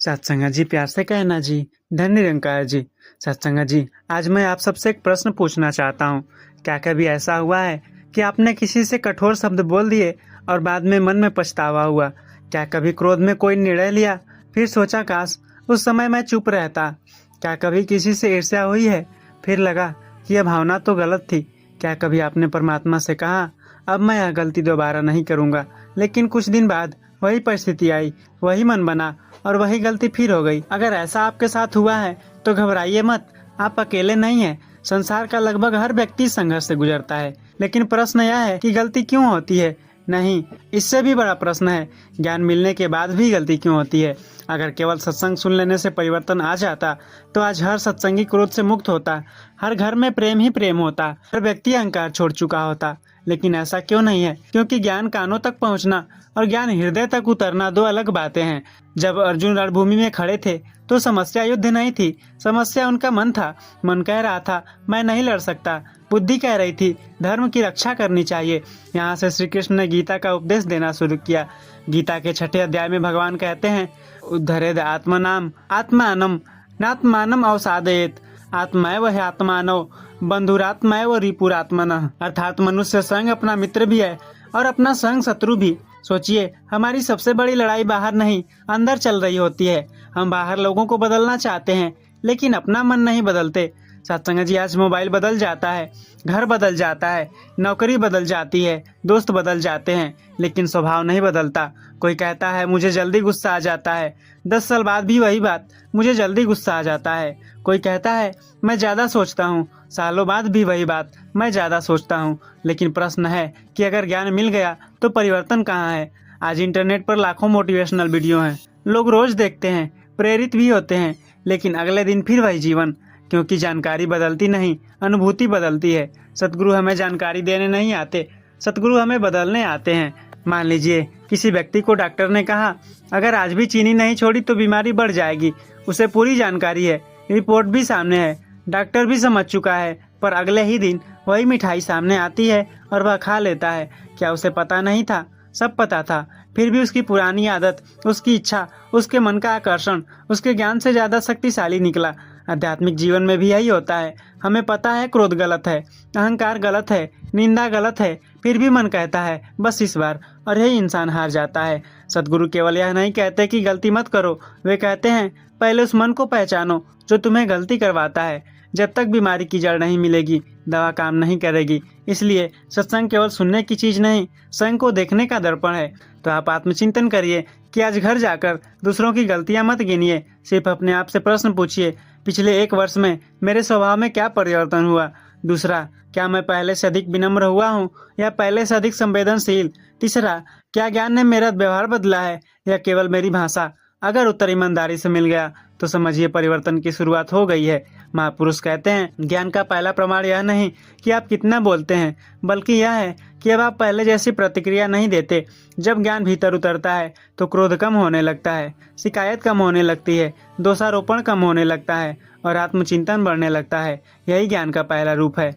सत्संगा जी, प्यार से कहना जी। धन्य निरंकार जी। सत्संगा जी, आज मैं आप सबसे एक प्रश्न पूछना चाहता हूँ। क्या कभी ऐसा हुआ है कि आपने किसी से कठोर शब्द बोल दिए और बाद में मन में पछतावा हुआ? क्या कभी क्रोध में कोई निर्णय लिया, फिर सोचा काश उस समय मैं चुप रहता? क्या कभी किसी से ईर्ष्या हुई है, फिर लगा कि यह भावना तो गलत थी? क्या कभी आपने परमात्मा से कहा अब मैं यह गलती दोबारा नहीं करूँगा, लेकिन कुछ दिन बाद वही परिस्थिति आई, वही मन बना और वही गलती फिर हो गई? अगर ऐसा आपके साथ हुआ है तो घबराइए मत, आप अकेले नहीं हैं। संसार का लगभग हर व्यक्ति संघर्ष से गुजरता है, लेकिन प्रश्न यह है कि गलती क्यों होती है? नहीं, इससे भी बड़ा प्रश्न है ज्ञान मिलने के बाद भी गलती क्यों होती है। अगर केवल सत्संग सुन लेने से परिवर्तन आ जाता तो आज हर सत्संगी क्रोध से मुक्त होता, हर घर में प्रेम ही प्रेम होता, हर व्यक्ति अहंकार छोड़ चुका होता। लेकिन ऐसा क्यों नहीं है? क्योंकि ज्ञान कानों तक पहुंचना और ज्ञान हृदय तक उतरना दो अलग बातें हैं। जब अर्जुन रणभूमि में खड़े थे तो समस्या युद्ध नहीं थी, समस्या उनका मन था। मन कह रहा था मैं नहीं लड़ सकता, बुद्धि कह रही थी धर्म की रक्षा करनी चाहिए। यहाँ से श्री कृष्ण ने गीता का उपदेश देना शुरू किया। गीता के 6 अध्याय में भगवान कहते हैं उद्धरेद आत्मनाम आत्मानम नात्मानम अवसादयेत आत्मैव ह्यात्मानव बंधुरात्मैव रिपुरात्मनः। अर्थात मनुष्य स्वयं अपना मित्र भी है और अपना स्वयं शत्रु भी। सोचिए, हमारी सबसे बड़ी लड़ाई बाहर नहीं अंदर चल रही होती है। हम बाहर लोगों को बदलना चाहते हैं, लेकिन अपना मन नहीं बदलते। सत्संग जी, आज मोबाइल बदल जाता है, घर बदल जाता है, नौकरी बदल जाती है, दोस्त बदल जाते हैं, लेकिन स्वभाव नहीं बदलता। कोई कहता है मुझे जल्दी गुस्सा आ जाता है, 10 साल बाद भी वही बात, मुझे जल्दी गुस्सा आ जाता है। कोई कहता है मैं ज़्यादा सोचता हूँ, सालों बाद भी वही बात, मैं ज़्यादा सोचता हूँ। लेकिन प्रश्न है कि अगर ज्ञान मिल गया तो परिवर्तन कहाँ है? आज इंटरनेट पर लाखों मोटिवेशनल वीडियो हैं, लोग रोज देखते हैं, प्रेरित भी होते हैं, लेकिन अगले दिन फिर वही जीवन। क्योंकि जानकारी बदलती नहीं, अनुभूति बदलती है। सतगुरु हमें जानकारी देने नहीं आते, सतगुरु हमें बदलने आते हैं। मान लीजिए किसी व्यक्ति को डॉक्टर ने कहा अगर आज भी चीनी नहीं छोड़ी तो बीमारी बढ़ जाएगी। उसे पूरी जानकारी है, रिपोर्ट भी सामने है, डॉक्टर भी समझ चुका है, पर अगले ही दिन वही मिठाई सामने आती है और वह खा लेता है। क्या उसे पता नहीं था? सब पता था, फिर भी उसकी पुरानी आदत, उसकी इच्छा, उसके मन का आकर्षण उसके ज्ञान से ज्यादा शक्तिशाली निकला। आध्यात्मिक जीवन में भी यही होता है। हमें पता है क्रोध गलत है, अहंकार गलत है, निंदा गलत है, फिर भी मन कहता है बस इस बार, और यही इंसान हार जाता है। सतगुरु केवल यह नहीं कहते कि गलती मत करो, वे कहते हैं पहले उस मन को पहचानो जो तुम्हें गलती करवाता है। जब तक बीमारी की जड़ नहीं मिलेगी, दवा काम नहीं करेगी। इसलिए सत्संग केवल सुनने की चीज नहीं, स्वयं को देखने का दर्पण है। तो आप आत्मचिंतन करिए कि आज घर जाकर दूसरों की गलतियां मत गिनिए, सिर्फ अपने आप से प्रश्न पूछिए पिछले 1 वर्ष में मेरे स्वभाव में क्या परिवर्तन हुआ? दूसरा, क्या मैं पहले से अधिक विनम्र हुआ हूँ या पहले से अधिक संवेदनशील? तीसरा, क्या ज्ञान ने मेरा व्यवहार बदला है या केवल मेरी भाषा? अगर उत्तर ईमानदारी से मिल गया तो समझिए परिवर्तन की शुरुआत हो गई है। महापुरुष कहते हैं ज्ञान का पहला प्रमाण यह नहीं कि आप कितना बोलते हैं, बल्कि यह है कि अब आप पहले जैसी प्रतिक्रिया नहीं देते। जब ज्ञान भीतर उतरता है तो क्रोध कम होने लगता है, शिकायत कम होने लगती है, दोषारोपण कम होने लगता है और आत्मचिंतन बढ़ने लगता है। यही ज्ञान का पहला रूप है।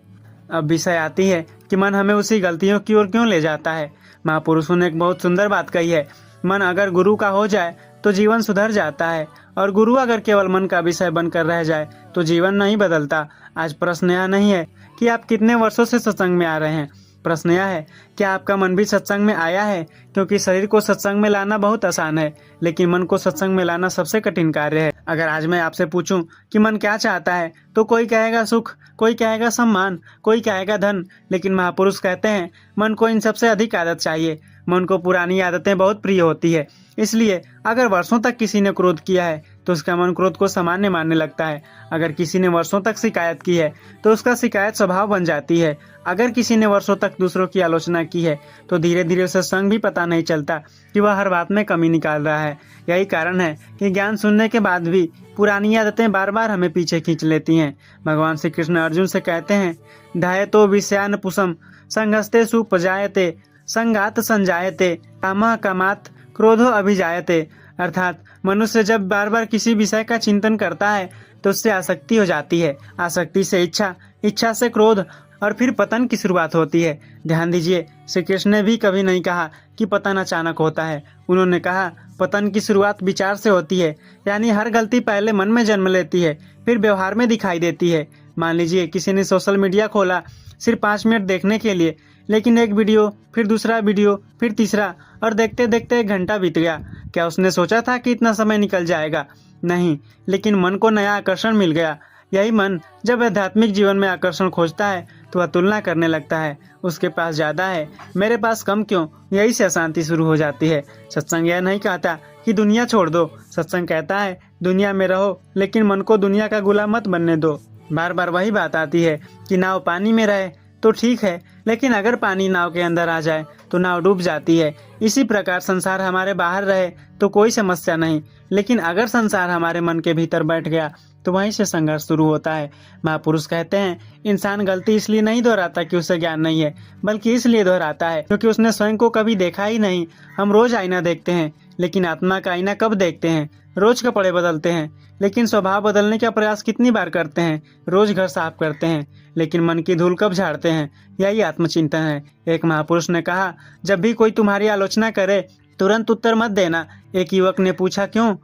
अब विषय आती है कि मन हमें उसी गलतियों की ओर क्यों ले जाता है। महापुरुषों ने एक बहुत सुंदर बात कही है, मन अगर गुरु का हो जाए तो जीवन सुधर जाता है, और गुरु अगर केवल मन का विषय बनकर रह जाए तो जीवन नहीं बदलता। आज प्रश्न यह नहीं है कि आप कितने वर्षों से सत्संग में आ रहे हैं, प्रश्न यह है कि आपका मन भी सत्संग में आया है। क्योंकि शरीर को सत्संग में लाना बहुत आसान है, लेकिन मन को सत्संग में लाना सबसे कठिन कार्य है। अगर आज मैं आपसे पूछूं कि मन क्या चाहता है तो कोई कहेगा सुख, कोई कहेगा सम्मान, कोई कहेगा धन, लेकिन महापुरुष कहते हैं मन को इन सबसे अधिक आदत चाहिए। मन को पुरानी आदतें बहुत प्रिय होती है। इसलिए अगर वर्षों तक किसी ने क्रोध किया है तो उसका मन क्रोध को सामान्य मानने लगता है। अगर किसी ने वर्षों तक शिकायत की है तो उसका शिकायत स्वभाव बन जाती है। अगर किसी ने वर्षों तक दूसरों की आलोचना की है तो धीरे धीरे उसे संग भी पता नहीं चलता कि वह हर बात में कमी निकाल रहा है। यही कारण है कि ज्ञान सुनने के बाद भी पुरानी आदतें बार बार हमें पीछे खींच लेती हैं। भगवान श्री कृष्ण अर्जुन से कहते हैं धायतो विषयान पुषम संगस्ते सुपजायते संगात संजायते कामः कामात् क्रोधो अभिजायते। अर्थात मनुष्य जब बार बार किसी विषय का चिंतन करता है तो उससे आसक्ति हो जाती है, आसक्ति से इच्छा, इच्छा से क्रोध और फिर पतन की शुरुआत होती है। ध्यान दीजिए, श्री कृष्ण ने भी कभी नहीं कहा कि पतन अचानक होता है। उन्होंने कहा पतन की शुरुआत विचार से होती है, यानी हर गलती पहले मन में जन्म लेती है, फिर व्यवहार में दिखाई देती है। मान लीजिए किसी ने सोशल मीडिया खोला सिर्फ 5 मिनट देखने के लिए, लेकिन एक वीडियो, फिर दूसरा वीडियो, फिर तीसरा, और देखते देखते 1 घंटा बीत गया। क्या उसने सोचा था कि इतना समय निकल जाएगा? नहीं, लेकिन मन को नया आकर्षण मिल गया। यही मन जब आध्यात्मिक जीवन में आकर्षण खोजता है तो वह तुलना करने लगता है, उसके पास ज़्यादा है, मेरे पास कम क्यों? यही से अशांति शुरू हो जाती है। सत्संग यह नहीं कहता कि दुनिया छोड़ दो, सत्संग कहता है दुनिया में रहो, लेकिन मन को दुनिया का गुलाम मत बनने दो। बार बार वही बात आती है कि नाव पानी में रहे तो ठीक है, लेकिन अगर पानी नाव के अंदर आ जाए तो नाव डूब जाती है। इसी प्रकार संसार हमारे बाहर रहे तो कोई समस्या नहीं, लेकिन अगर संसार हमारे मन के भीतर बैठ गया तो वहीं से संघर्ष शुरू होता है। महापुरुष कहते हैं इंसान गलती इसलिए नहीं दोहराता कि उसे ज्ञान नहीं है, बल्कि इसलिए दोहराता है क्योंकि उसने स्वयं को कभी देखा ही नहीं। हम रोज आईना देखते हैं, लेकिन आत्मा का आईना कब देखते हैं? रोज कपड़े बदलते हैं, लेकिन स्वभाव बदलने का प्रयास कितनी बार करते हैं? रोज घर साफ करते हैं, लेकिन मन की धूल कब झाड़ते हैं? यही आत्मचिंतन है। एक महापुरुष ने कहा, जब भी कोई तुम्हारी आलोचना करे तुरंत उत्तर मत देना। एक युवक ने पूछा, क्यों?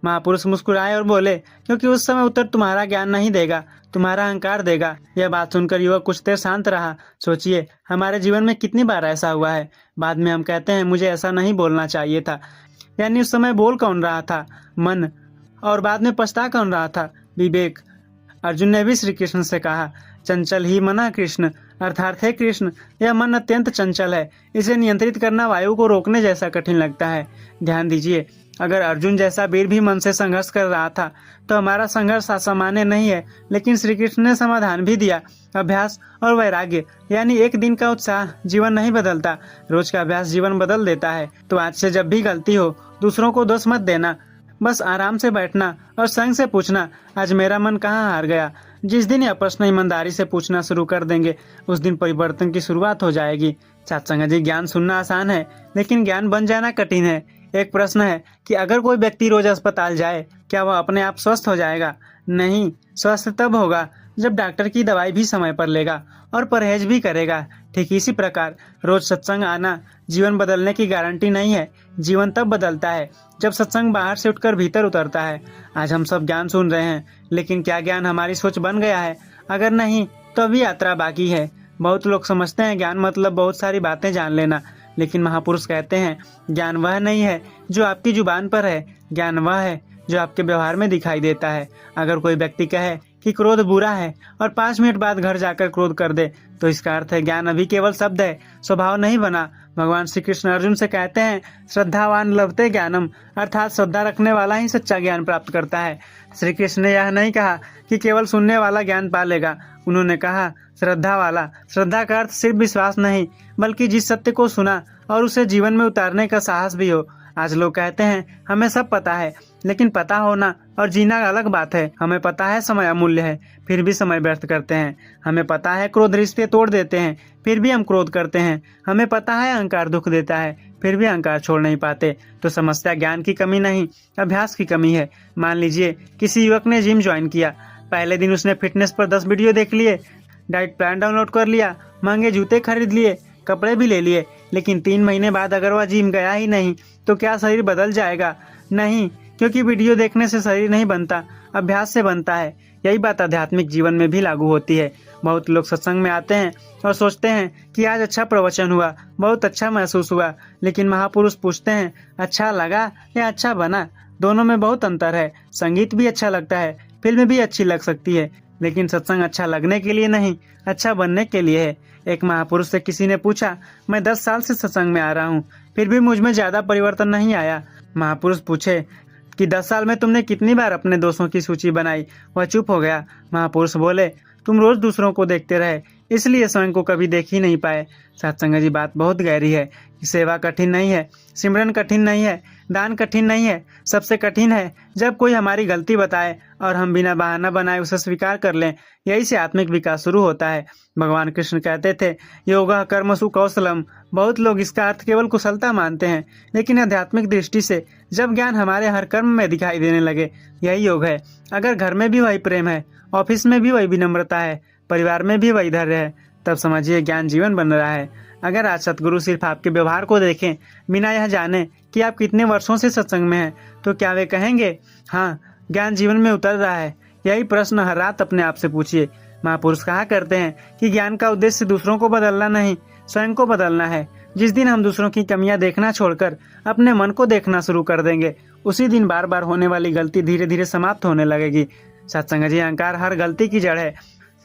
महापुरुष मुस्कुराए और बोले, क्योंकि उस समय उत्तर तुम्हारा ज्ञान नहीं देगा, तुम्हारा अहंकार देगा। यह बात सुनकर युवक कुछ देर शांत रहा। सोचिए, हमारे जीवन में कितनी बार ऐसा हुआ है। बाद में हम कहते हैं मुझे ऐसा नहीं बोलना चाहिए था, यानी उस समय बोल कौन रहा था? मन। और बाद में पछता कौन रहा था? विवेक। अर्जुन ने भी श्री कृष्ण से कहा, चंचल ही मना कृष्ण, अर्थात है कृष्ण, यह मन अत्यंत चंचल है, इसे नियंत्रित करना वायु को रोकने जैसा कठिन लगता है। ध्यान दीजिए, अगर अर्जुन जैसा वीर भी मन से संघर्ष कर रहा था तो हमारा संघर्ष असामान्य नहीं है। लेकिन श्री कृष्ण ने समाधान भी दिया, अभ्यास और वैराग्य, यानी एक दिन का उत्साह जीवन नहीं बदलता, रोज का अभ्यास जीवन बदल देता है। तो आज से जब भी गलती हो दूसरों को दोष मत देना, बस आराम से बैठना और स्वयं से पूछना, आज मेरा मन कहाँ हार गया? जिस दिन यह प्रश्न ईमानदारी से पूछना शुरू कर देंगे उस दिन परिवर्तन की शुरुआत हो जाएगी। सत्संग जी, ज्ञान सुनना आसान है, लेकिन ज्ञान बन जाना कठिन है। एक प्रश्न है कि अगर कोई व्यक्ति रोज अस्पताल जाए, क्या वह अपने आप स्वस्थ हो जाएगा? नहीं, स्वस्थ तब होगा जब डॉक्टर की दवाई भी समय पर लेगा और परहेज भी करेगा। ठीक इसी प्रकार रोज सत्संग आना जीवन बदलने की गारंटी नहीं है। जीवन तब बदलता है जब सत्संग बाहर से उठकर भीतर उतरता है। आज हम सब ज्ञान सुन रहे हैं, लेकिन क्या ज्ञान हमारी सोच बन गया है? अगर नहीं तो अभी यात्रा बाकी है। बहुत लोग समझते हैं ज्ञान मतलब बहुत सारी बातें जान लेना, लेकिन महापुरुष कहते हैं ज्ञान वह नहीं है जो आपकी जुबान पर है, ज्ञान वह है जो आपके व्यवहार में दिखाई देता है। अगर कोई व्यक्ति कहे कि क्रोध बुरा है और 5 मिनट बाद घर जाकर क्रोध कर दे, तो इसका अर्थ है ज्ञान अभी केवल शब्द है, स्वभाव नहीं बना। भगवान श्री कृष्ण अर्जुन से कहते हैं, श्रद्धावान लभते ज्ञानम, अर्थात श्रद्धा रखने वाला ही सच्चा ज्ञान प्राप्त करता है। श्री कृष्ण ने यह नहीं कहा कि केवल सुनने वाला ज्ञान पा लेगा, उन्होंने कहा श्रद्धा वाला। श्रद्धा का अर्थ सिर्फ विश्वास नहीं, बल्कि जिस सत्य को सुना और उसे जीवन में उतारने का साहस भी हो। आज लोग कहते हैं हमें सब पता है, लेकिन पता होना और जीना अलग बात है। हमें पता है समय अमूल्य है, फिर भी समय व्यर्थ करते हैं। हमें पता है क्रोध रिश्ते तोड़ देते हैं, फिर भी हम क्रोध करते हैं। हमें पता है अहंकार दुख देता है, फिर भी अहंकार छोड़ नहीं पाते। तो समस्या ज्ञान की कमी नहीं, अभ्यास की कमी है। मान लीजिए किसी युवक ने जिम ज्वाइन किया। पहले दिन उसने फिटनेस पर 10 वीडियो देख लिए, डाइट प्लान डाउनलोड कर लिया, महंगे जूते खरीद लिए, कपड़े भी ले लिए, लेकिन 3 महीने बाद अगर वह जिम गया ही नहीं तो क्या शरीर बदल जाएगा? नहीं, क्योंकि वीडियो देखने से शरीर नहीं बनता, अभ्यास से बनता है। यही बात आध्यात्मिक जीवन में भी लागू होती है। बहुत लोग सत्संग में आते हैं और सोचते हैं कि आज अच्छा प्रवचन हुआ, बहुत अच्छा महसूस हुआ, लेकिन महापुरुष पूछते हैं अच्छा लगा या अच्छा बना? दोनों में बहुत अंतर है। संगीत भी अच्छा लगता है, फिल्म भी अच्छी लग सकती है, लेकिन सत्संग अच्छा लगने के लिए नहीं, अच्छा बनने के लिए है। एक महापुरुष से किसी ने पूछा, मैं 10 साल से सत्संग में आ रहा हूँ, फिर भी मुझ में ज्यादा परिवर्तन नहीं आया। महापुरुष पूछे कि 10 साल में तुमने कितनी बार अपने दोस्तों की सूची बनाई? वह चुप हो गया। महापुरुष बोले, तुम रोज दूसरों को देखते रहे, इसलिए स्वयं को कभी देख ही नहीं पाए। सत्संग जी, बात बहुत गहरी है। सेवा कठिन नहीं है, सिमरन कठिन नहीं है, दान कठिन नहीं है। सबसे कठिन है जब कोई हमारी गलती बताए और हम बिना बहाना बनाए उसे स्वीकार कर लें। यही से आत्मिक विकास शुरू होता है। भगवान कृष्ण कहते थे, योगा कर्मसु कौशलम। बहुत लोग इसका अर्थ केवल कुशलता मानते हैं, लेकिन आध्यात्मिक दृष्टि से जब ज्ञान हमारे हर कर्म में दिखाई देने लगे, यही योग है। अगर घर में भी वही प्रेम है, ऑफिस में भी वही विनम्रता है, परिवार में भी वही धैर्य है, तब समझिए ज्ञान जीवन बन रहा है। अगर आज सतगुरु सिर्फ आपके व्यवहार को देखें बिना यह जाने कि आप कितने वर्षों से सत्संग में हैं, तो क्या वे कहेंगे हाँ ज्ञान जीवन में उतर रहा है? यही प्रश्न हर रात अपने आप से पूछिए। महापुरुष कहा करते हैं कि ज्ञान का उद्देश्य दूसरों को बदलना नहीं, स्वयं को बदलना है। जिस दिन हम दूसरों की कमियां देखना छोड़कर अपने मन को देखना शुरू कर देंगे, उसी दिन बार बार होने वाली गलती धीरे धीरे समाप्त होने लगेगी। सत्संग जी, अहंकार हर गलती की जड़ है।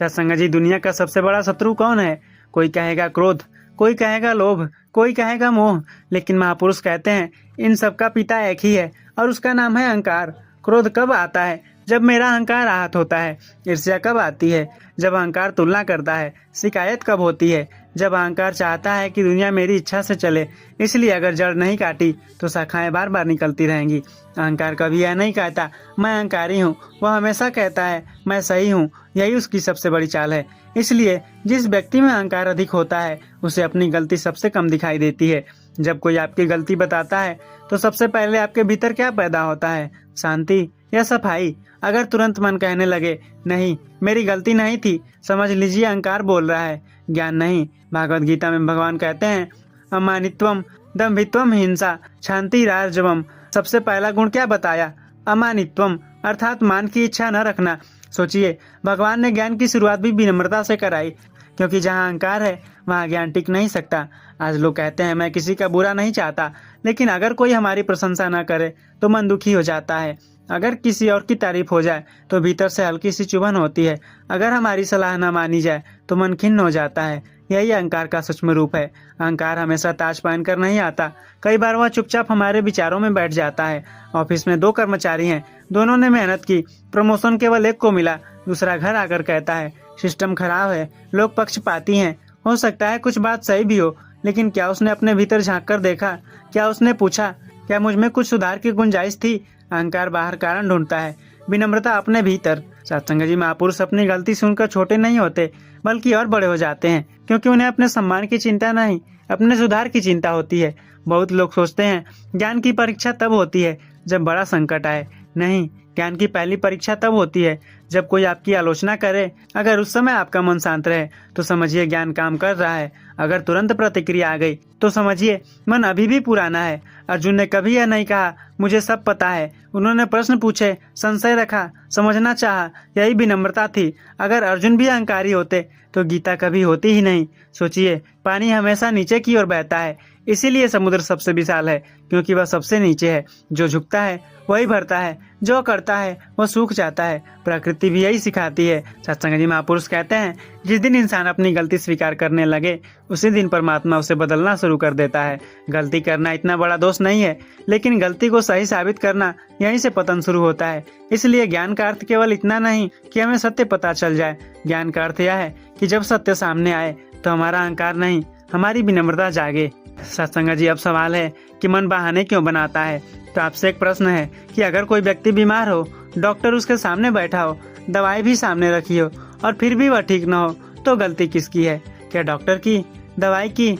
सत्संग जी, दुनिया का सबसे बड़ा शत्रु कौन है? कोई कहेगा क्रोध, कोई कहेगा लोभ, कोई कहेगा मोह, लेकिन महापुरुष कहते हैं इन सबका पिता एक ही है और उसका नाम है अहंकार। क्रोध कब आता है? जब मेरा अहंकार आहत होता है। ईर्ष्या कब आती है? जब अहंकार तुलना करता है। शिकायत कब होती है? जब अहंकार चाहता है कि दुनिया मेरी इच्छा से चले। इसलिए अगर जड़ नहीं काटी तो शाखाएं बार बार निकलती रहेंगी। अहंकार कभी यह नहीं कहता मैं अहंकारी हूँ, वह हमेशा कहता है मैं सही हूँ। यही उसकी सबसे बड़ी चाल है। इसलिए जिस व्यक्ति में अहंकार अधिक होता है उसे अपनी गलती सबसे कम दिखाई देती है। जब कोई आपकी गलती बताता है तो सबसे पहले आपके भीतर क्या पैदा होता है? शांति या सफाई? अगर तुरंत मन कहने लगे नहीं मेरी गलती नहीं थी, समझ लीजिए अहंकार बोल रहा है, ज्ञान नहीं। भागवत गीता में भगवान कहते हैं अमानित्वम दम्भित्वम हिंसा शांति राजवम। सबसे पहला गुण क्या बताया? अमानित्वम, अर्थात मान की इच्छा न रखना। सोचिए, भगवान ने ज्ञान की शुरुआत भी विनम्रता से कराई, क्योंकि जहाँ अहंकार है वहाँ ज्ञान टिक नहीं सकता। आज लोग कहते हैं मैं किसी का बुरा नहीं चाहता, लेकिन अगर कोई हमारी प्रशंसा न करे तो मन दुखी हो जाता है। अगर किसी और की तारीफ हो जाए तो भीतर से हल्की सी चुभन होती है। अगर हमारी सलाह न मानी जाए तो मन खिन्न हो जाता है। यही अहंकार का सूक्ष्म रूप है। अहंकार हमेशा ताज पहनकर नहीं आता। कई बार वह चुपचाप हमारे विचारों में बैठ जाता है। ऑफिस में 2 कर्मचारी हैं, दोनों ने मेहनत की, प्रमोशन केवल एक को मिला। दूसरा घर आकर कहता है सिस्टम खराब है, लोग पक्षपाती हैं। हो सकता है कुछ बात सही भी हो, लेकिन क्या उसने अपने भीतर झांक कर देखा? क्या उसने पूछा क्या मुझ में कुछ सुधार की गुंजाइश थी? अहंकार बाहर कारण ढूंढता है, विनम्रता अपने भीतर। सत्संग जी, महापुरुष अपनी गलती सुनकर छोटे नहीं होते, बल्कि और बड़े हो जाते हैं, क्योंकि उन्हें अपने सम्मान की चिंता नहीं, अपने सुधार की चिंता होती है। बहुत लोग सोचते हैं ज्ञान की परीक्षा तब होती है जब बड़ा संकट आए। नहीं, ज्ञान की पहली परीक्षा तब होती है जब कोई आपकी आलोचना करे। अगर उस समय आपका मन शांत रहे तो समझिए ज्ञान काम कर रहा है। अगर तुरंत प्रतिक्रिया आ गई तो समझिए मन अभी भी पुराना है। अर्जुन ने कभी यह नहीं कहा मुझे सब पता है। उन्होंने प्रश्न पूछे, संशय रखा, समझना चाहा। यही विनम्रता थी। अगर अर्जुन भी अहंकारी होते तो गीता कभी होती ही नहीं। सोचिए, पानी हमेशा नीचे की ओर बहता है, इसीलिए समुद्र सबसे विशाल है, क्योंकि वह सबसे नीचे है। जो झुकता है वही भरता है, जो करता है वह सूख जाता है। प्रकृति भी यही सिखाती है। सत्संग जी, महापुरुष कहते हैं जिस दिन इंसान अपनी गलती स्वीकार करने लगे उसी दिन परमात्मा उसे बदलना शुरू कर देता है। गलती करना इतना बड़ा दोष नहीं है, लेकिन गलती को सही साबित करना, यहीं से पतन शुरू होता है। इसलिए ज्ञान का अर्थ केवल इतना नहीं कि हमें सत्य पता चल जाए। ज्ञान का अर्थ यह है कि जब सत्य सामने आए तो हमारा अहंकार नहीं, हमारी विनम्रता जागे। सत्संग जी, अब सवाल है कि मन बहाने क्यों बनाता है? तो आपसे एक प्रश्न है कि अगर कोई व्यक्ति बीमार हो, डॉक्टर उसके सामने बैठा हो, दवाई भी सामने रखी हो और फिर भी वह ठीक न हो, तो गलती किसकी है? क्या डॉक्टर की, दवाई की?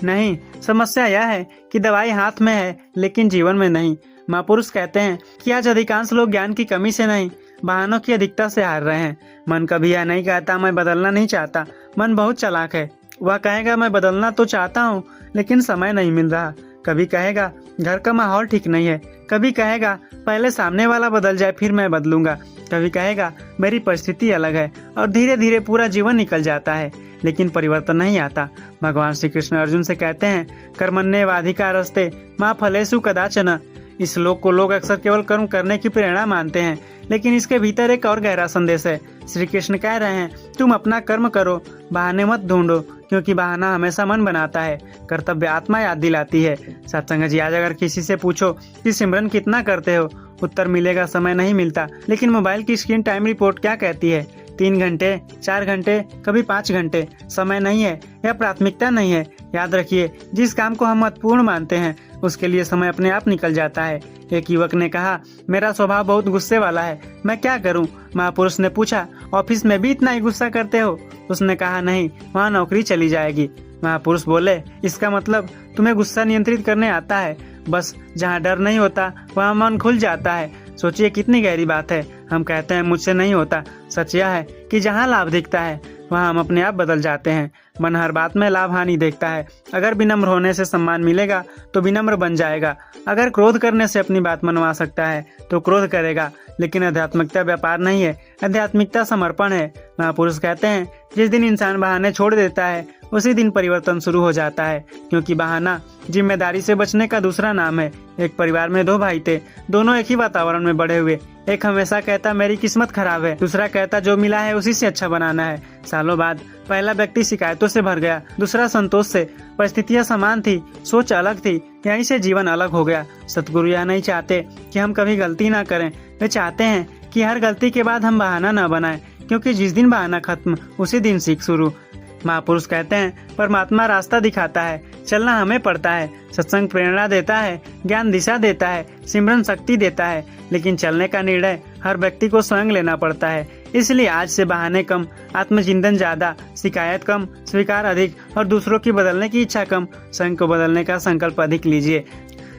नहीं, समस्या यह है कि दवाई हाथ में है लेकिन जीवन में नहीं। महापुरुष कहते हैं कि आज अधिकांश लोग ज्ञान की कमी से नहीं, बहानों की अधिकता से हार रहे हैं। मन कभी यह नहीं कहता मैं बदलना नहीं चाहता। मन बहुत चालाक है। वह कहेगा मैं बदलना तो चाहता हूँ लेकिन समय नहीं मिल रहा। कभी कहेगा घर का माहौल ठीक नहीं है, कभी कहेगा पहले सामने वाला बदल जाए फिर मैं बदलूंगा, कभी कहेगा मेरी परिस्थिति अलग है, और धीरे धीरे पूरा जीवन निकल जाता है लेकिन परिवर्तन नहीं आता। भगवान श्री कृष्ण अर्जुन से कहते हैं कर्मण्येवाधिकारस्ते मा फलेषु कदाचन। इस श्लोक को लोग अक्सर केवल कर्म करने की प्रेरणा मानते हैं, लेकिन इसके भीतर एक और गहरा संदेश है। श्री कृष्ण कह रहे हैं तुम अपना कर्म करो, बहाने मत ढूंढो, क्योंकि बहाना हमेशा मन बनाता है, कर्तव्य आत्मा याद दिलाती है। सत्संग जी, आज अगर किसी से पूछो कि सिमरन कितना करते हो, उत्तर मिलेगा समय नहीं मिलता। लेकिन मोबाइल की स्क्रीन टाइम रिपोर्ट क्या कहती है? 3 घंटे, 4 घंटे, कभी 5 घंटे। समय नहीं है, यह प्राथमिकता नहीं है। याद रखिए, जिस काम को हम महत्वपूर्ण मानते हैं उसके लिए समय अपने आप निकल जाता है। एक युवक ने कहा मेरा स्वभाव बहुत गुस्से वाला है, मैं क्या करूं? महापुरुष ने पूछा ऑफिस में भी इतना ही गुस्सा करते हो? उसने कहा नहीं, वहाँ नौकरी चली जाएगी। महापुरुष बोले इसका मतलब तुम्हें गुस्सा नियंत्रित करने आता है। बस जहाँ डर नहीं होता वहाँ मन खुल जाता है। सोचिए कितनी गहरी बात है। हम कहते हैं मुझसे नहीं होता, सच यह है कि जहाँ लाभ दिखता है वहाँ हम अपने आप बदल जाते हैं। मन हर बात में लाभ हानि देखता है। अगर विनम्र होने से सम्मान मिलेगा तो विनम्र बन जाएगा। अगर क्रोध करने से अपनी बात मनवा सकता है तो क्रोध करेगा। लेकिन आध्यात्मिकता व्यापार नहीं है, आध्यात्मिकता समर्पण है। महापुरुष कहते हैं जिस दिन इंसान बहाने छोड़ देता है उसी दिन परिवर्तन शुरू हो जाता है, क्योंकि बहाना जिम्मेदारी से बचने का दूसरा नाम है। एक परिवार में दो भाई थे, दोनों एक ही वातावरण में बड़े हुए। एक हमेशा कहता मेरी किस्मत खराब है, दूसरा कहता जो मिला है उसी से अच्छा बनाना है। सालों बाद पहला व्यक्ति शिकायतों से भर गया, दूसरा संतोष से। परिस्थितियां समान थी, सोच अलग थी, यहीं से जीवन अलग हो गया। सतगुरु यह नहीं चाहते कि हम कभी गलती ना करें, वे चाहते हैं कि हर गलती के बाद हम बहाना न बनाएं, क्योंकि जिस दिन बहाना खत्म उसी दिन सीख शुरू। महापुरुष कहते हैं परमात्मा रास्ता दिखाता है, चलना हमें पड़ता है। सत्संग प्रेरणा देता है, ज्ञान दिशा देता है, सिमरन शक्ति देता है, लेकिन चलने का निर्णय हर व्यक्ति को स्वयं लेना पड़ता है। इसलिए आज से बहाने कम, आत्मचिंतन ज्यादा, शिकायत कम, स्वीकार अधिक और दूसरों की बदलने की इच्छा कम। संघ को बदलने का संकल्प अधिक लीजिए।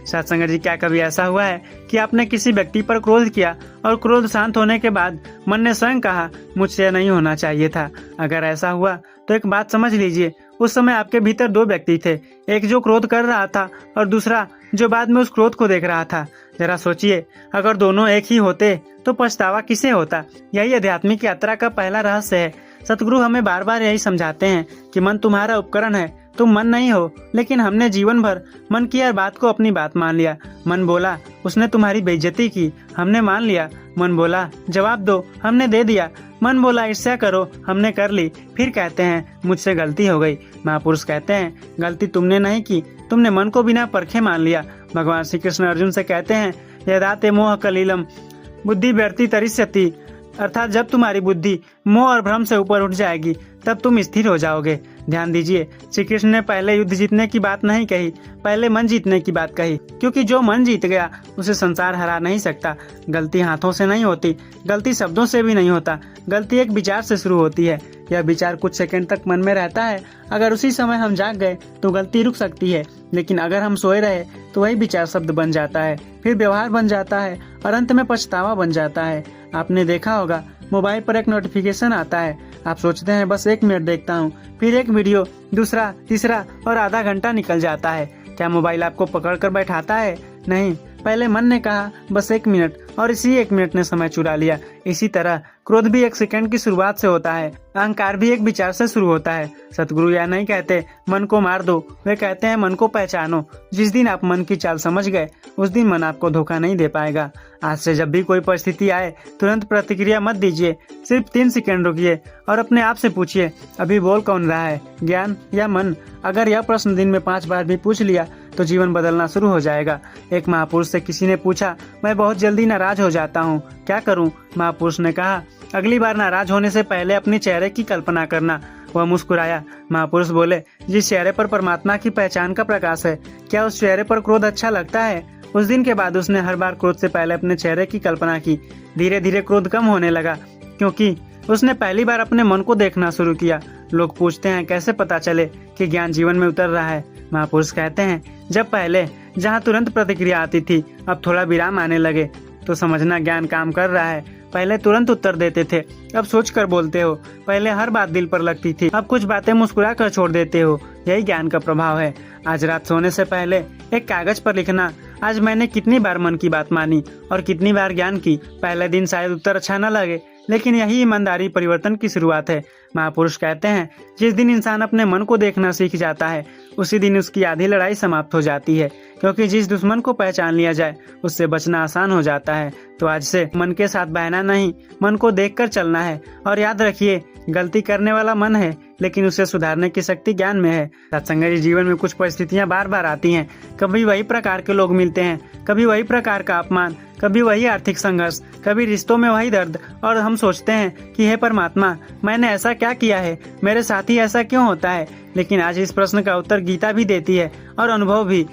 सत्संग जी, क्या कभी ऐसा हुआ है कि आपने किसी व्यक्ति पर क्रोध किया और क्रोध शांत होने के बाद मन ने स्वयं कहा मुझसे नहीं होना चाहिए था? अगर ऐसा हुआ तो एक बात समझ लीजिए, उस समय आपके भीतर दो व्यक्ति थे, एक जो क्रोध कर रहा था और दूसरा जो बाद में उस क्रोध को देख रहा था। जरा सोचिए, अगर दोनों एक ही होते तो पछतावा किसे होता? यही आध्यात्मिक यात्रा का पहला रहस्य है। सतगुरु हमें बार बार यही समझाते हैं कि मन तुम्हारा उपकरण है, तुम मन नहीं हो। लेकिन हमने जीवन भर मन की हर बात को अपनी बात मान लिया। मन बोला उसने तुम्हारी बेइज्जती की, हमने मान लिया। मन बोला जवाब दो, हमने दे दिया। मन बोला ईर्ष्या करो, हमने कर ली। फिर कहते हैं मुझसे गलती हो गई। महापुरुष कहते हैं गलती तुमने नहीं की, तुमने मन को बिना परखे मान लिया। भगवान श्री कृष्ण अर्जुन से कहते हैं यदा ते मोह कलीलम बुद्धि व्यर्ति तरिष्यति, अर्थात जब तुम्हारी बुद्धि मोह और भ्रम से ऊपर उठ जाएगी तब तुम स्थिर हो जाओगे। ध्यान दीजिए, श्री कृष्ण ने पहले युद्ध जीतने की बात नहीं कही, पहले मन जीतने की बात कही, क्योंकि जो मन जीत गया उसे संसार हरा नहीं सकता। गलती हाथों से नहीं होती, गलती शब्दों से भी नहीं होता, गलती एक विचार से शुरू होती है। यह विचार कुछ सेकंड तक मन में रहता है, अगर उसी समय हम जाग गए तो गलती रुक सकती है, लेकिन अगर हम सोए रहे तो वही विचार शब्द बन जाता है, फिर व्यवहार बन जाता है और अंत में पछतावा बन जाता है। आपने देखा होगा मोबाइल पर एक नोटिफिकेशन आता है, आप सोचते हैं बस 1 मिनट देखता हूँ, फिर एक वीडियो, दूसरा, तीसरा और आधा घंटा निकल जाता है। क्या मोबाइल आपको पकड़ कर बैठाता है? नहीं, पहले मन ने कहा बस 1 मिनट और इसी 1 मिनट ने समय चुरा लिया। इसी तरह क्रोध भी 1 सेकंड की शुरुआत से होता है, अहंकार भी एक विचार से शुरू होता है। सतगुरु यह नहीं कहते मन को मार दो, वे कहते हैं मन को पहचानो। जिस दिन आप मन की चाल समझ गए उस दिन मन आपको धोखा नहीं दे पाएगा। आज से जब भी कोई परिस्थिति आए तुरंत प्रतिक्रिया मत दीजिए, सिर्फ 3 सेकंड रुकिए और अपने आप से पूछिए अभी बोल कौन रहा है, ज्ञान या मन? अगर यह प्रश्न दिन में 5 बार भी पूछ लिया तो जीवन बदलना शुरू हो जाएगा। एक महापुरुष से किसी ने पूछा मैं बहुत जल्दी नाराज हो जाता हूँ, क्या करूँ? महापुरुष ने कहा अगली बार नाराज होने से पहले अपने चेहरे की कल्पना करना। वह मुस्कुराया। महापुरुष बोले जिस चेहरे पर परमात्मा की पहचान का प्रकाश है, क्या उस चेहरे पर क्रोध अच्छा लगता है? उस दिन के बाद उसने हर बार क्रोध से पहले अपने चेहरे की कल्पना की। धीरे धीरे क्रोध कम होने लगा, क्योंकि उसने पहली बार अपने मन को देखना शुरू किया। लोग पूछते हैं कैसे पता चले कि ज्ञान जीवन में उतर रहा है? महापुरुष कहते हैं जब पहले जहाँ तुरंत प्रतिक्रिया आती थी अब थोड़ा विराम आने लगे तो समझना ज्ञान काम कर रहा है। पहले तुरंत उत्तर देते थे, अब सोच कर बोलते हो। पहले हर बात दिल पर लगती थी, अब कुछ बातें मुस्कुरा कर छोड़ देते हो। यही ज्ञान का प्रभाव है। आज रात सोने से पहले एक कागज पर लिखना आज मैंने कितनी बार मन की बात मानी और कितनी बार ज्ञान की। पहले दिन शायद उत्तर अच्छा न लगे, लेकिन यही ईमानदारी परिवर्तन की शुरुआत है। महापुरुष कहते हैं जिस दिन इंसान अपने मन को देखना सीख जाता है उसी दिन उसकी आधी लड़ाई समाप्त हो जाती है, क्योंकि जिस दुश्मन को पहचान लिया जाए उससे बचना आसान हो जाता है। तो आज से मन के साथ बहना नहीं, मन को देखकर चलना है। और याद रखिए गलती करने वाला मन है, लेकिन उसे सुधारने की शक्ति ज्ञान में है। सत्संग जी, जीवन में कुछ परिस्थितियां बार बार आती हैं। कभी वही प्रकार के लोग मिलते हैं, कभी वही प्रकार का अपमान, कभी वही आर्थिक संघर्ष, कभी रिश्तों में वही दर्द। और हम सोचते हैं कि हे परमात्मा मैंने ऐसा क्या किया है, मेरे साथ ही ऐसा क्यों होता है? लेकिन आज इस प्रश्न का उत्तर गीता भी देती है और अनुभव भी।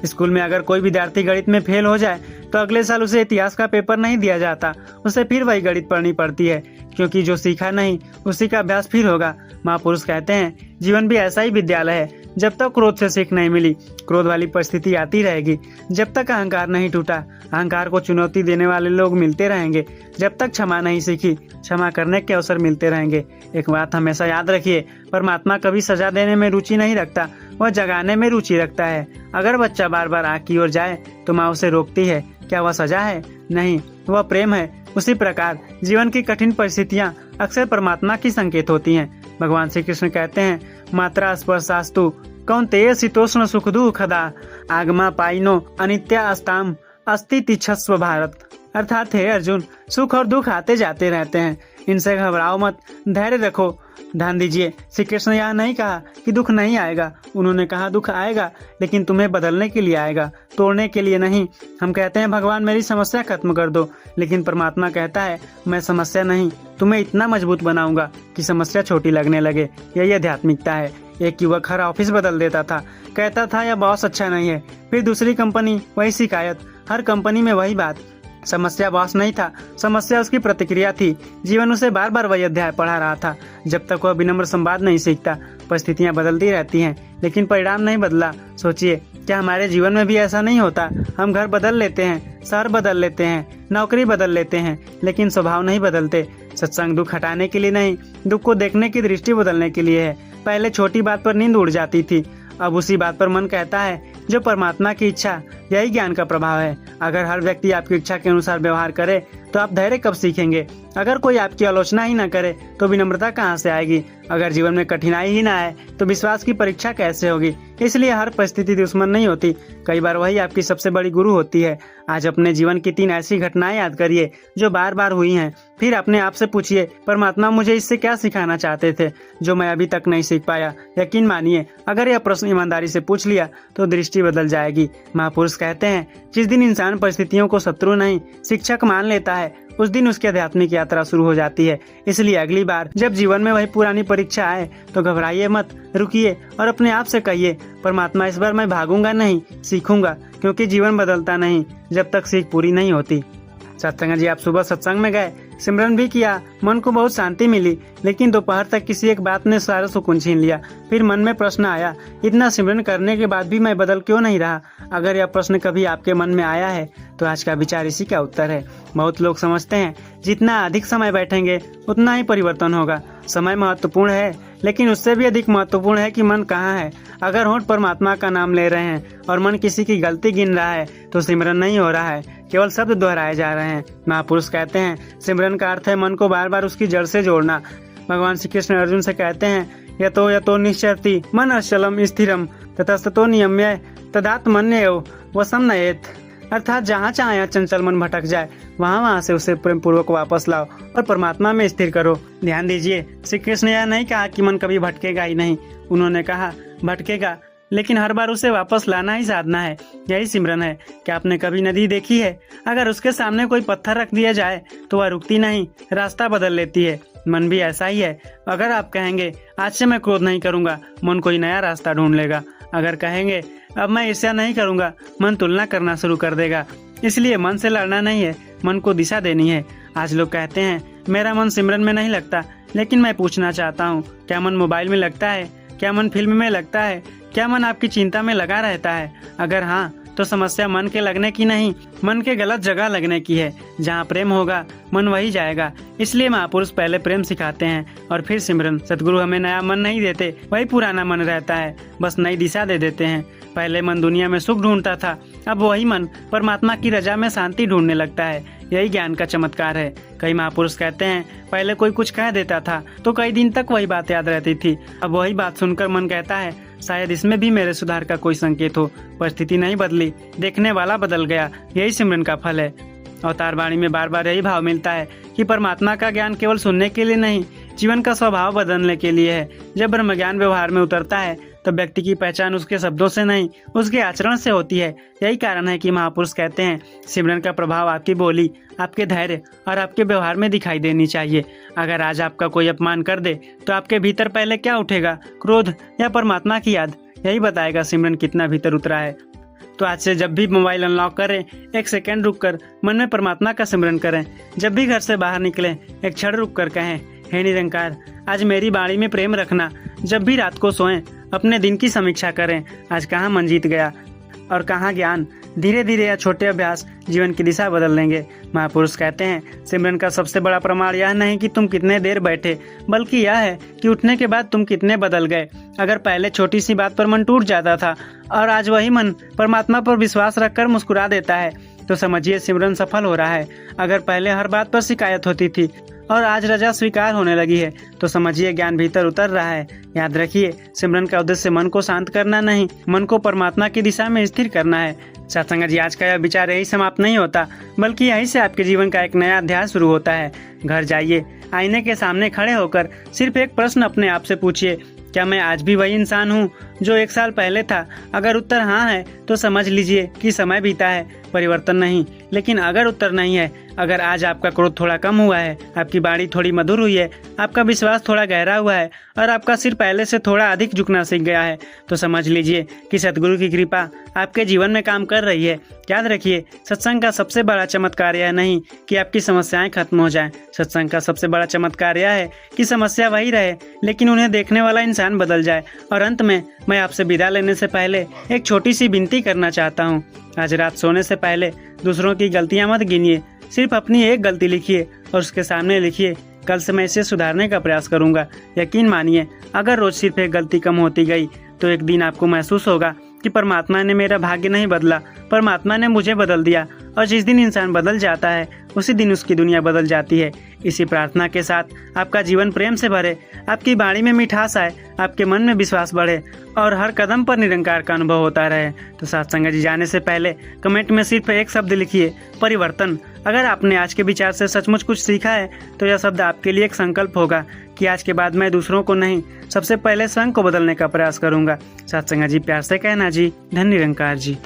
स्कूल में अगर कोई विद्यार्थी गणित में फेल हो जाए तो अगले साल उसे इतिहास का पेपर नहीं दिया जाता, उसे फिर वही गणित पढ़नी पड़ती है, क्योंकि जो सीखा नहीं उसी का अभ्यास फिर होगा। महापुरुष कहते हैं जीवन भी ऐसा ही विद्यालय है। जब तक क्रोध से सीख नहीं मिली, क्रोध वाली परिस्थिति आती रहेगी। जब तक अहंकार नहीं टूटा, अहंकार को चुनौती देने वाले लोग मिलते रहेंगे। जब तक क्षमा नहीं सीखी, क्षमा करने के अवसर मिलते रहेंगे। एक बात हमेशा याद रखिए, परमात्मा कभी सजा देने में रुचि नहीं रखता, वह जगाने में रुचि रखता है। अगर बच्चा बार बार आग की ओर जाए तो माँ उसे रोकती है, क्या वह सजा है? नहीं, वह प्रेम है। उसी प्रकार जीवन की कठिन परिस्थितियाँ अक्सर परमात्मा की संकेत होती हैं। भगवान श्री कृष्ण कहते हैं, मात्रा स्पर्शास्तु कौन्तेय शीतोष्ण सुख दुःखदा आगमा पाइनो अनित्या अस्ताम अस्ति तिच्छस्व भारत। अर्थात हे अर्जुन, सुख और दुख आते जाते रहते हैं, इनसे घबराओ मत, धैर्य रखो, ध्यान दीजिए। श्री कृष्ण यहाँ नहीं कहा कि दुख नहीं आएगा, उन्होंने कहा दुख आएगा, लेकिन तुम्हें बदलने के लिए आएगा, तोड़ने के लिए नहीं। हम कहते हैं भगवान मेरी समस्या खत्म कर दो, लेकिन परमात्मा कहता है मैं समस्या नहीं, तुम्हें इतना मजबूत बनाऊंगा कि समस्या छोटी लगने लगे। यही आध्यात्मिकता है। एक युवक हर ऑफिस बदल देता था, कहता था यह बॉस अच्छा नहीं है, फिर दूसरी कंपनी वही शिकायत, हर कंपनी में वही बात। समस्या बॉस नहीं था, समस्या उसकी प्रतिक्रिया थी। जीवन उसे बार बार वही अध्याय पढ़ा रहा था। जब तक वह विनम्र संवाद नहीं सीखता, परिस्थितियां बदलती रहती हैं, लेकिन परिणाम नहीं बदला। सोचिए, क्या हमारे जीवन में भी ऐसा नहीं होता? हम घर बदल लेते हैं, शहर बदल लेते हैं, नौकरी बदल लेते हैं, लेकिन स्वभाव नहीं बदलते। सत्संग दुख हटाने के लिए नहीं, दुख को देखने की दृष्टि बदलने के लिए है। पहले छोटी बात पर नींद उड़ जाती थी, अब उसी बात पर मन कहता है जो परमात्मा की इच्छा। यही ज्ञान का प्रभाव है। अगर हर व्यक्ति आपकी इच्छा के अनुसार व्यवहार करे तो आप धैर्य कब सीखेंगे? अगर कोई आपकी आलोचना ही न करे तो विनम्रता कहाँ से आएगी? अगर जीवन में कठिनाई ही ना आए तो विश्वास की परीक्षा कैसे होगी? इसलिए हर परिस्थिति दुश्मन नहीं होती, कई बार वही आपकी सबसे बड़ी गुरु होती है। आज अपने जीवन की 3 ऐसी घटनाएं याद करिए जो बार बार हुई हैं, फिर अपने आप से पूछिए परमात्मा मुझे इससे क्या सिखाना चाहते थे जो मैं अभी तक नहीं सीख पाया। यकीन मानिए, अगर यह प्रश्न ईमानदारी से पूछ लिया तो दृष्टि बदल जाएगी। महापुरुष कहते हैं जिस दिन इंसान परिस्थितियों को शत्रु नहीं शिक्षक मान लेता है, उस दिन उसकी आध्यात्मिक यात्रा शुरू हो जाती है। इसलिए अगली बार जब जीवन में वही पुरानी परीक्षा आए तो घबराइए मत, रुकिए और अपने आप से कहिए परमात्मा इस बार मैं भागूंगा नहीं, सीखूंगा, क्योंकि जीवन बदलता नहीं जब तक सीख पूरी नहीं होती। सत्संग जी, आप सुबह सत्संग में गए, सिमरन भी किया, मन को बहुत शांति मिली, लेकिन दोपहर तक किसी एक बात ने सारा सुकून छीन लिया। फिर मन में प्रश्न आया, इतना सिमरन करने के बाद भी मैं बदल क्यों नहीं रहा? अगर यह प्रश्न कभी आपके मन में आया है तो आज का विचार इसी का उत्तर है। बहुत लोग समझते हैं जितना अधिक समय बैठेंगे उतना ही परिवर्तन होगा। समय महत्वपूर्ण है, लेकिन उससे भी अधिक महत्वपूर्ण है कि मन कहाँ है। अगर होंठ परमात्मा का नाम ले रहे हैं और मन किसी की गलती गिन रहा है तो सिमरन नहीं हो रहा है, केवल शब्द दोहराए जा रहे हैं। महापुरुष कहते हैं सिमरन का अर्थ है मन को बार बार उसकी जड़ से जोड़ना। भगवान श्री कृष्ण अर्जुन से कहते हैं यतो निश्चरति मन अचलम स्थिरम ततस्ततो नियम्य तदात्मन्येव वसम नयेत। अर्थात जहाँ चाहे चंचल मन भटक जाए वहाँ से उसे प्रेम पूर्वक वापस लाओ और परमात्मा में स्थिर करो। ध्यान दीजिए, श्री कृष्ण यह नहीं कहा कि मन कभी भटकेगा ही नहीं, उन्होंने कहा भटकेगा, लेकिन हर बार उसे वापस लाना ही साधना है। यही सिमरन है। क्या आपने कभी नदी देखी है? अगर उसके सामने कोई पत्थर रख दिया जाए तो वह रुकती नहीं, रास्ता बदल लेती है। मन भी ऐसा ही है। अगर आप कहेंगे आज से मैं क्रोध नहीं करूंगा, मन कोई नया रास्ता ढूंढ लेगा। अगर कहेंगे अब मैं ईर्ष्या नहीं करूंगा, मन तुलना करना शुरू कर देगा। इसलिए मन से लड़ना नहीं है, मन को दिशा देनी है। आज लोग कहते हैं मेरा मन सिमरन में नहीं लगता, लेकिन मैं पूछना चाहता हूँ, क्या मन मोबाइल में लगता है? क्या मन फिल्म में लगता है? क्या मन आपकी चिंता में लगा रहता है? अगर हाँ, तो समस्या मन के लगने की नहीं, मन के गलत जगह लगने की है। जहाँ प्रेम होगा मन वही जाएगा। इसलिए महापुरुष पहले प्रेम सिखाते हैं और फिर सिमरन। सतगुरु हमें नया मन नहीं देते, वही पुराना मन रहता है, बस नई दिशा दे देते हैं। पहले मन दुनिया में सुख ढूंढता था, अब वही मन परमात्मा की रजा में शांति ढूंढने लगता है। यही ज्ञान का चमत्कार है। कई महापुरुष कहते हैं पहले कोई कुछ कह देता था तो कई दिन तक वही बात याद रहती थी, अब वही बात सुनकर मन कहता है शायद इसमें भी मेरे सुधार का कोई संकेत हो। परिस्थिति नहीं बदली, देखने वाला बदल गया। यही सिमरन का फल है। अवतार वाणी में बार बार यही भाव मिलता है कि परमात्मा का ज्ञान केवल सुनने के लिए नहीं, जीवन का स्वभाव बदलने के लिए है। जब ब्रह्म ज्ञान व्यवहार में उतरता है तब व्यक्ति की पहचान उसके शब्दों से नहीं, उसके आचरण से होती है। यही कारण है कि महापुरुष कहते हैं सिमरन का प्रभाव आपकी बोली, आपके धैर्य और आपके व्यवहार में दिखाई देनी चाहिए। अगर आज आपका कोई अपमान कर दे तो आपके भीतर पहले क्या उठेगा, क्रोध या परमात्मा की याद? यही बताएगा सिमरन कितना भीतर उतरा है। तो आज से जब भी मोबाइल अनलॉक करें, 1 सेकंड रुककर मन में परमात्मा का सिमरन करें। जब भी घर से बाहर निकलें, एक क्षण रुककर कहें, हे निरंकार, आज मेरी वाणी में प्रेम रखना। जब भी रात को सोएं, अपने दिन की समीक्षा करें, आज कहाँ मन जीत गया और कहाँ ज्ञान। धीरे धीरे यह छोटे अभ्यास जीवन की दिशा बदल लेंगे। महापुरुष कहते हैं, सिमरन का सबसे बड़ा प्रमाण यह नहीं कि तुम कितने देर बैठे, बल्कि यह है कि उठने के बाद तुम कितने बदल गए। अगर पहले छोटी सी बात पर मन टूट जाता था और आज वही मन परमात्मा पर विश्वास रखकर मुस्कुरा देता है, तो समझिए सिमरन सफल हो रहा है। अगर पहले हर बात पर शिकायत होती थी और आज रजा स्वीकार होने लगी है, तो समझिए ज्ञान भीतर उतर रहा है। याद रखिए, सिमरन का उद्देश्य मन को शांत करना नहीं, मन को परमात्मा की दिशा में स्थिर करना है। सत्संग जी, आज का यह विचार यही समाप्त नहीं होता, बल्कि यहीं से आपके जीवन का एक नया अध्याय शुरू होता है। घर जाइए, आईने के सामने खड़े होकर सिर्फ एक प्रश्न अपने आप से पूछिए, क्या मैं आज भी वही इंसान हूँ जो 1 साल पहले था? अगर उत्तर हाँ है तो समझ लीजिए कि समय बीता है, परिवर्तन नहीं। लेकिन अगर उत्तर नहीं है, अगर आज आपका क्रोध थोड़ा कम हुआ है, आपकी वाणी थोड़ी मधुर हुई है, आपका विश्वास थोड़ा गहरा हुआ है और आपका सिर पहले से थोड़ा अधिक झुकना सीख गया है, तो समझ लीजिए कि सद्गुरु की कृपा आपके जीवन में काम कर रही है। याद रखिए, सत्संग का सबसे बड़ा चमत्कार यह नहीं कि आपकी समस्याएं खत्म हो जाएं। सत्संग का सबसे बड़ा चमत्कार यह है कि समस्या वही रहे, लेकिन उन्हें देखने वाला इंसान बदल जाए। और अंत में मैं आपसे विदा लेने से पहले एक छोटी सी विनती करना चाहता हूँ। आज रात सोने से पहले दूसरों की गलतियां मत गिनिए, सिर्फ अपनी एक गलती लिखिए और उसके सामने लिखिए, कल से मैं इसे सुधारने का प्रयास करूंगा। यकीन मानिए, अगर रोज सिर्फ एक गलती कम होती गई, तो एक दिन आपको महसूस होगा कि परमात्मा ने मेरा भाग्य नहीं बदला, परमात्मा ने मुझे बदल दिया। और जिस दिन इंसान बदल जाता है, उसी दिन उसकी दुनिया बदल जाती है। इसी प्रार्थना के साथ आपका जीवन प्रेम से भरे, आपकी वाणी में मिठास आए, आपके मन में विश्वास बढ़े और हर कदम पर निरंकार का अनुभव होता रहे। तो सत्संग जी, जाने से पहले कमेंट में सिर्फ एक शब्द लिखिए, परिवर्तन। अगर आपने आज के विचार से सचमुच कुछ सीखा है, तो यह शब्द आपके लिए एक संकल्प होगा कि आज के बाद मैं दूसरों को नहीं, सबसे पहले स्वयं को बदलने का प्रयास करूंगा। सत्संग जी, प्यार से कहना जी, धन्य निरंकार जी।